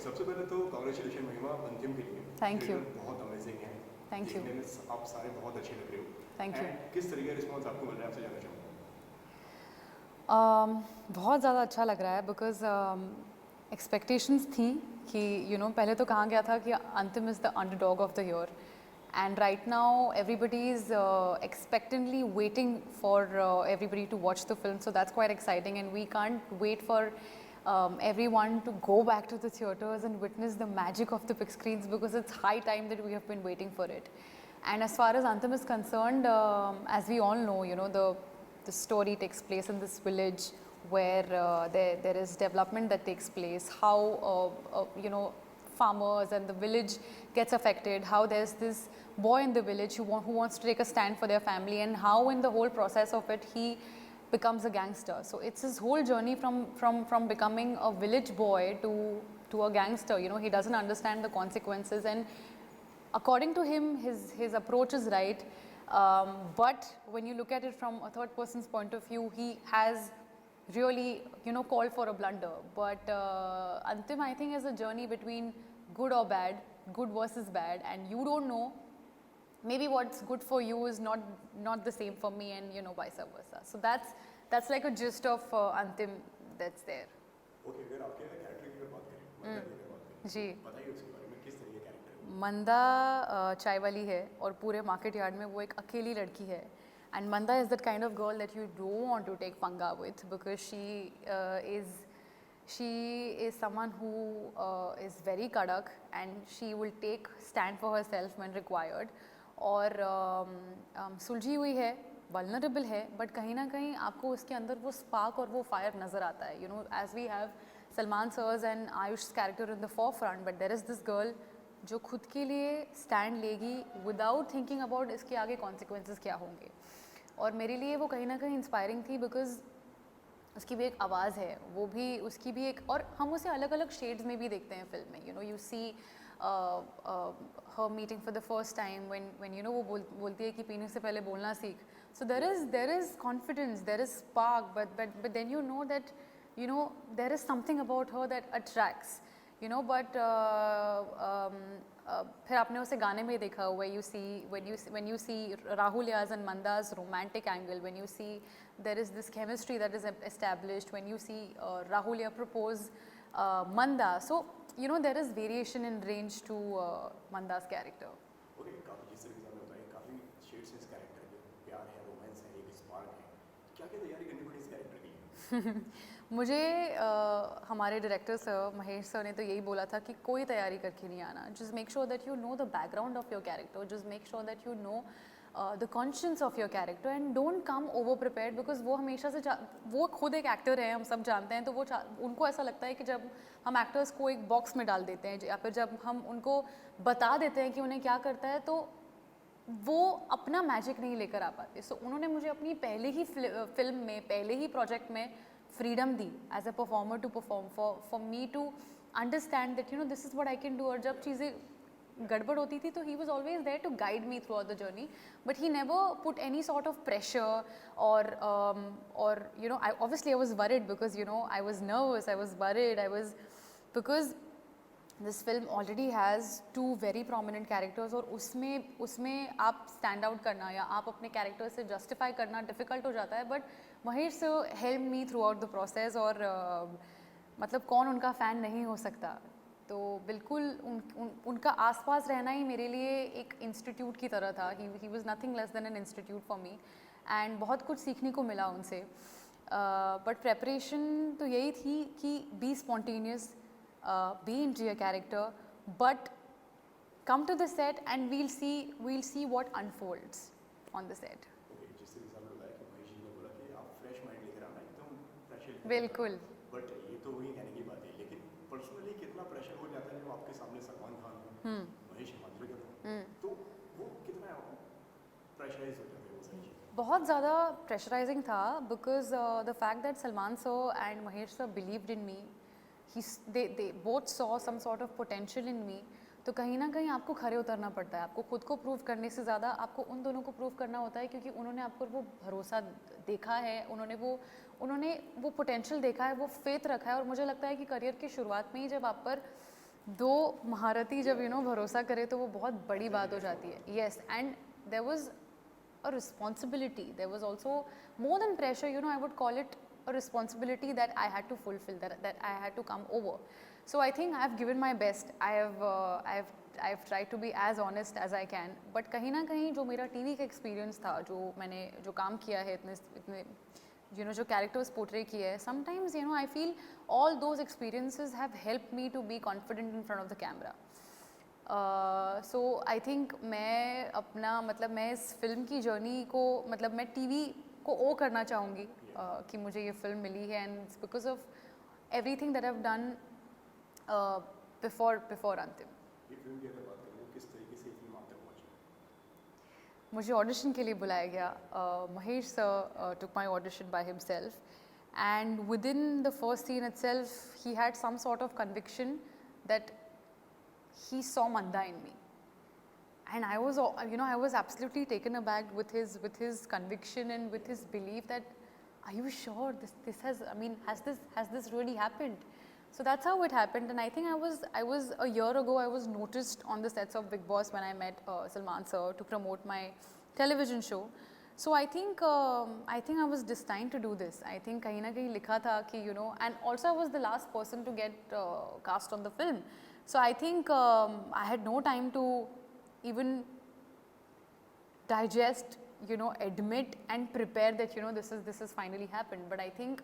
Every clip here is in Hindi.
सबसे पहले तो कांग्रेचुलेशन महिमा अंतिम के लिए। Thank you. ट्रेलर बहुत अमेजिंग है। Thank you. देखने में आप सारे बहुत अच्छे लग रहे हो। Thank you. And किस तरीके का रिस्पॉन्स आपको मिल रहा है, आपसे जानना चाहूँगा। बहुत ज़्यादा अच्छा लग रहा है बिकॉज एक्सपेक्टेशंस थी कि पहले तो कहा गया था कि Antim is the underdog of the year and right now everybody is expectantly waiting for everybody to watch the film, so that's quite exciting and we can't wait for everyone to go back to the theatres and witness the magic of the big screens because it's high time that we have been waiting for it. And as far as Antim is concerned, as we all know, the story takes place in this village where there is development that takes place, how farmers and the village gets affected, how there's this boy in the village who wants to take a stand for their family, and how in the whole process of it he becomes a gangster. So it's his whole journey from becoming a village boy to a gangster. He doesn't understand the consequences, and according to him his approach is right, but when you look at it from a third person's point of view, he has really called for a blunder. But Antim, I think, is a journey between good or bad, good versus bad, and you don't know, maybe what's good for you is not the same for me, and vice versa. So that's like a gist of Antim that's there. Okay, अगर आपके कैरेक्टर की बात करें, मंदा की अगर बात करें, जी। बताइए उसके बारे में, किस तरह का कैरेक्टर है। मंदा चाय वाली है और पूरे मार्केट यार्ड में वो एक अकेली लड़की है, and Manda is that kind of girl that you don't want to take panga with because she is someone who is very kadak, and she will take stand for herself when required. और सुलझी हुई है, वल्नरेबल है, बट कहीं ना कहीं आपको उसके अंदर वो स्पार्क और वो फायर नज़र आता है. As we have Salman sir's and Aayush character in the forefront, but there is this girl जो खुद के लिए स्टैंड लेगी विदाउट थिंकिंग अबाउट इसके आगे कॉन्सिक्वेंसेस क्या होंगे. और मेरे लिए वो कहीं ना कहीं इंस्पायरिंग थी बिकॉज उसकी भी एक आवाज़ है, वो भी उसकी भी एक, और हम उसे अलग अलग शेड्स में भी देखते हैं फिल्म में. You see her meeting for the first time when वो बोलती है कि पीने से पहले बोलना सीख. So there is confidence, there is spark, but then you know that there is something about her that attracts. But फिर आपने उसे गाने में देखा हुआ है. when you see Rahul Yaz and Manda's romantic angle, when you see there is this chemistry that is established, when you see Rahul Yaz propose Manda, so there is variation in range to Manda's character. Okay, काफ़ी जिस तरीके से आपने बताया, काफ़ी शेड्स इस कैरेक्टर में, प्यार है, रोमांस है, एक स्पार्क है, क्या क्या तैयारी करनी पड़ी इस कैरेक्टर के लिए? मुझे हमारे डायरेक्टर सर महेश सर ने तो यही बोला था कि कोई तैयारी करके नहीं आना. Just make sure that you know the background of your character, just make sure that you know the conscience of your character, and don't come over prepared because वो हमेशा से वो खुद एक एक्टर है, हम सब जानते हैं. तो वो उनको ऐसा लगता है कि जब हम एक्टर्स को एक बॉक्स में डाल देते हैं या फिर जब हम उनको बता देते हैं कि उन्हें क्या करता है, तो वो अपना मैजिक नहीं लेकर आ पाते. सो उन्होंने मुझे अपनी पहले ही फिल्म में, पहले ही प्रोजेक्ट में फ्रीडम दी as a performer to perform, for me to understand that this is what I can do. और जब चीज़ें गड़बड़ होती थी तो ही was always there to guide me throughout the journey, but he never put any sort of pressure और obviously I was worried because I was nervous, I was worried, because this film already has two very prominent characters, और उसमें आप स्टैंड आउट करना या आप अपने कैरेक्टर से जस्टिफाई करना डिफ़िकल्ट हो जाता है. बट महेश से help me throughout the process, और मतलब कौन उनका फ़ैन नहीं हो सकता. तो बिल्कुल उनका आसपास रहना ही मेरे लिए एक इंस्टीट्यूट की तरह था. He was nothing less than an institute for me, and बहुत कुछ सीखने को मिला उनसे. बट प्रेपरेशन तो यही थी कि be spontaneous, be into your character, but come to the set and we'll see what unfolds on the set. Okay, जिस तरीके से आपने बताया कि महेश जी ने बोला कि आप फ्रेश माइंड लेकर आना, एकदम फ्रेश. बिल्कुल. बट ये तो हुई कहने की बात है, लेकिन पर्सनली कितना प्रेशर हो जाता है जब आपके सामने सलमान खान, महेश मांजरेकर हो, तो वो कितना प्रेशराइज हो जाते हैं वो सारी चीज़ें? बहुत ज़्यादा प्रेशराइजिंग था because the fact that Salman sir and Mahesh sir believed in me, they both saw some sort of potential in me. तो कहीं ना कहीं आपको खरे उतरना पड़ता है. आपको खुद को प्रूव करने से ज़्यादा आपको उन दोनों को प्रूव करना होता है, क्योंकि उन्होंने आपको वो भरोसा देखा है, उन्होंने वो पोटेंशियल देखा है, वो फेथ रखा है. और मुझे लगता है कि करियर की शुरुआत में ही जब आप पर दो महारथी जब भरोसा करे तो वो बहुत बड़ी बात हो जाती है. Yes, and there was a responsibility. There was also more than pressure. I would call it a responsibility that I had to fulfill, that I had to come over. So I think I have given my best. I've tried to be as honest as I can. But कहीं ना कहीं जो मेरा TV का experience था, जो काम किया है इतने जो characters portray किए हैं, sometimes I feel all those experiences have helped me to be confident in front of the camera. So I think मैं इस फिल्म की जर्नी को मैं टीवी को ओ करना चाहूँगी कि मुझे ये फिल्म मिली है, and it's because of everything that I have done before अंतिम. ये फिल्म की अगर बात करें तो किस तरीके से ये फिल्म आप तक पहुंची? मुझे ऑडिशन के लिए बुलाया गया. Mahesh sir took my audition by himself, and within the first scene itself he had some sort of conviction that he saw Manda in me, and I was absolutely taken aback with his conviction and with his belief that, are you sure this has this really happened? So that's how it happened. And I think I was a year ago, I was noticed on the sets of Bigg Boss when I met Salman sir to promote my television show. So I think I was destined to do this. I think kahin na kahin likha tha ki and also I was the last person to get cast on the film. So I think I had no time to even digest, admit and prepare that this has finally happened. But I think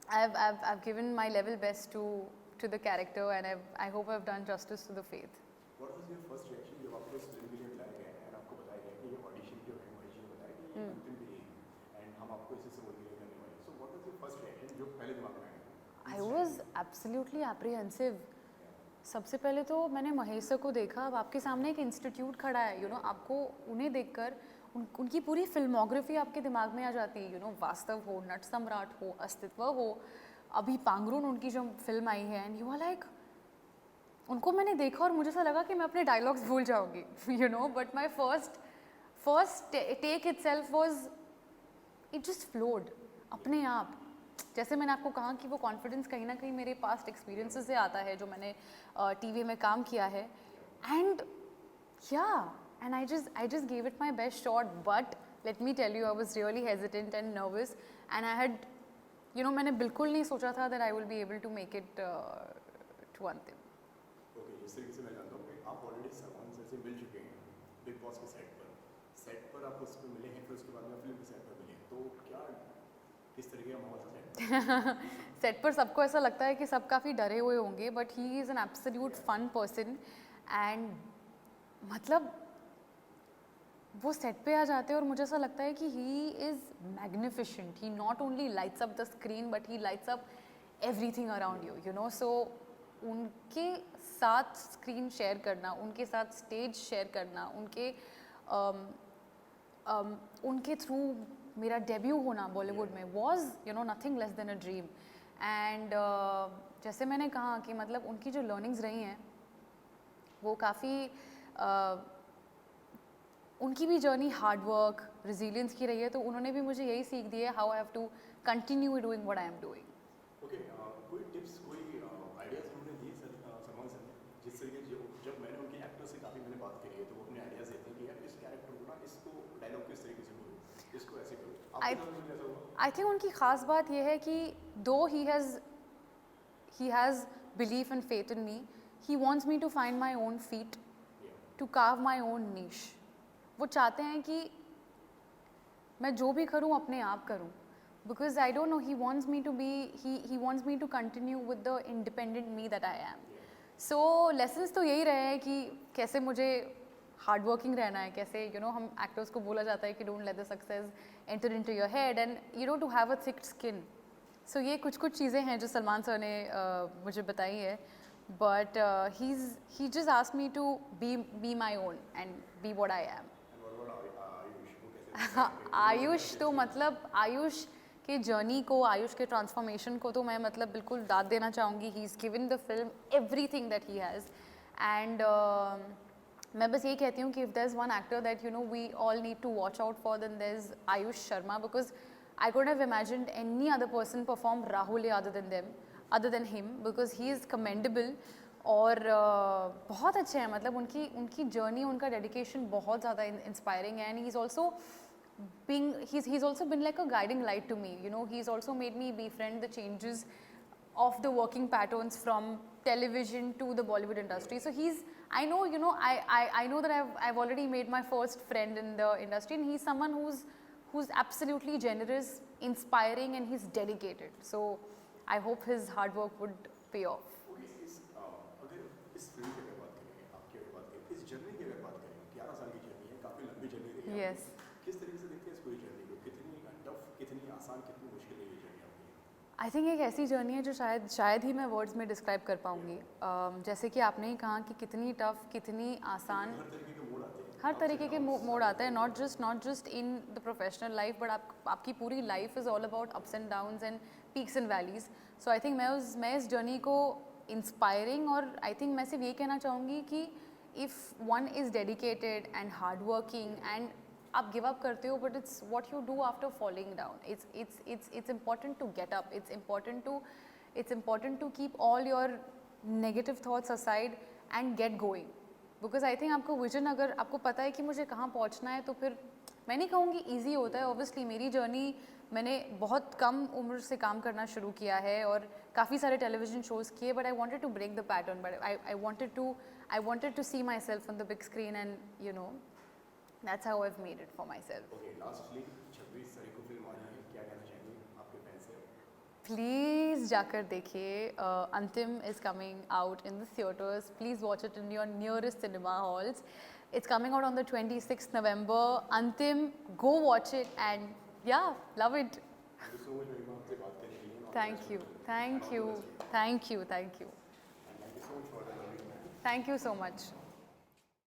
I've given my level best to the character, and I hope I've done justice to the faith. What was your first reaction जब आपको इस फिल्म के लिए बुलाया गया और आपको बताया गया कि ये ऑडिशन जो है महेश ने बताया कि ये अंतिम भी है एंड हम आपको इसी से मोटिवेट करने वाले हैं. So what was your first reaction जो पहले दिमाग में आया? I was absolutely apprehensive. सबसे पहले तो मैंने महेश सर को देखा. अब आपके सामने एक इंस्टीट्यूट खड़ा है, आपको उन्हें देखकर उनकी पूरी फिल्मोग्राफी आपके दिमाग में आ जाती है. वास्तव हो, नट सम्राट हो, अस्तित्व हो, अभी पांगरून उनकी जो फिल्म आई है, एंड यू आर लाइक, उनको मैंने देखा और मुझे ऐसा लगा कि मैं अपने डायलॉग्स भूल जाऊंगी. But my first take itself was, it just flowed अपने आप. जैसे मैंने आपको कहा कि वो कॉन्फिडेंस कहीं ना कहीं मेरे पास्ट एक्सपीरियंसेस से आता है, जो मैंने टीवी में काम किया है. And I just gave it my best shot. But let me tell you, I was really hesitant and nervous, and I had, मैंने बिल्कुल नहीं सोचा था that I will be able to make it to अंतिम. ओके, जिस तरीके से मैं जानता हूँ कि आप ऑलरेडी सलमान सर से मिल चुके हैं बिग बॉस के सेट पर आप उस पर मिले हैं, फिर उसके बाद में फिल्म के सेट पर मिले, तो क्या किस तरीके का माहौल था सेट पर? सबको ऐसा लगता है कि सब काफ़ी डरे हुए होंगे, but he is an absolute fun person. And मतलब वो सेट पे आ जाते हैं और मुझे ऐसा लगता है कि he is magnificent. He not only lights up the screen, but he lights up everything around you. So उनके साथ स्क्रीन शेयर करना, उनके साथ स्टेज शेयर करना, उनके थ्रू मेरा डेब्यू होना बॉलीवुड में was nothing less than a dream. And जैसे मैंने कहा कि मतलब उनकी जो लर्निंग्स रही हैं वो काफ़ी उनकी भी जर्नी हार्ड वर्क, रेजिलियंस की रही है, तो उन्होंने भी मुझे यही सीख दी है, how I have to continue doing what I am doing. Okay, कोई टिप्स, कोई आइडियाज़ उन्होंने दिए सलमान सर ने? जिस तरीके जब मैंने उनके एक्टर से काफ़ी मैंने बात करी है, तो वो अपने आइडियाज़ देते हैं कि यार इस कैरेक्टर को ना, इसको डायलॉग किस तरीके से बोलो, इसको ऐसे करो. आई थिंक उनकी ख़ास बात यह है कि दो he has belief and faith in me, he wants me to find my own feet, to carve my own niche. वो चाहते हैं कि मैं जो भी करूं अपने आप करूं, because I don't know, he wants me to continue with the independent me that I am. So lessons तो यही रहे हैं कि कैसे मुझे हार्ड वर्किंग रहना है, कैसे हम एक्टर्स को बोला जाता है कि don't let the success enter into your head, and to have a thick skin. So ये कुछ चीज़ें हैं जो सलमान सर ने मुझे बताई है. But he just asked me to be my own and be what I am. Ayush तो मतलब आयुष के जर्नी को, आयुष के ट्रांसफॉर्मेशन को तो मैं मतलब बिल्कुल दाद देना चाहूँगी. He is given the film everything that he has. And मैं बस ये कहती हूँ कि if there is one actor that we all need to watch out for, then there is Aayush Sharma, because I couldn't have imagined any other person perform Rahul other than them. other than him because he is commendable. और बहुत अच्छे हैं, मतलब उनकी जर्नी, उनका डेडिकेशन बहुत ज़्यादा इंस्पायरिंग है. And he is also he's also been like a guiding light to me, you know. He's also made me befriend the changes of the working patterns from television to the Bollywood industry. So I know, you know, I know that I've already made my first friend in the industry, and he's someone who's absolutely generous, inspiring, and he's dedicated. So I hope his hard work would pay off. अगर इस फिल्म की अगर बात करें, आपकी अगर बात करें, इस जर्नी की अगर बात करें, 11 साल की जर्नी है, काफ़ी लंबी जर्नी रही है Yes. आपकी. किस तरीके से देखते हैं इस पूरी जर्नी को? कितनी टफ, कितनी आसान, कितनी मुश्किल है ये जर्नी आपकी? आई थिंक एक ऐसी जर्नी है जो शायद ही मैं वर्ड्स में डिस्क्राइब कर पाऊँगी. जैसे कि आपने ही कहा कि कितनी टफ, कितनी आसान. हर तरीके के मोड़ आते हैं. हर तरीके के मोड आता है, not just in the professional life, but आपकी पूरी life is all about ups and downs and peaks and valleys. So I think मैं इस जर्नी को इंस्पायरिंग, और आई थिंक मैं सिर्फ ये कहना चाहूँगी कि if one is dedicated and hard working and आप गिव अप करते हो, but it's what you do after falling down. It's important to get up. It's important to keep all your negative thoughts aside and get going. Because I think आपको विजन, अगर आपको पता है कि मुझे कहाँ पहुँचना है, तो फिर मैं नहीं कहूँगी ईजी होता है. ऑब्वियसली मेरी जर्नी, मैंने बहुत कम उम्र से काम करना शुरू किया है और काफ़ी सारे टेलीविजन शोज़ किए, but I wanted to break the pattern. But I wanted to see myself on the big screen, and you know that's how I have made it for myself. Okay, lastly 26 तारीख को फिल्म आ रही है, क्या कहना चाहेंगे आपके फैंस से? प्लीज़ जाकर देखिए. अंतिम is coming out in the theatres. Please watch it in your nearest cinema halls. It's coming out on the 26th November. Antim, go watch it and yeah, love it. Thank you so much, Mahima, आपसे बात करने के लिए. Thank you, thank you, thank you, thank you. And thank you so much for the lovely. Thank you so much.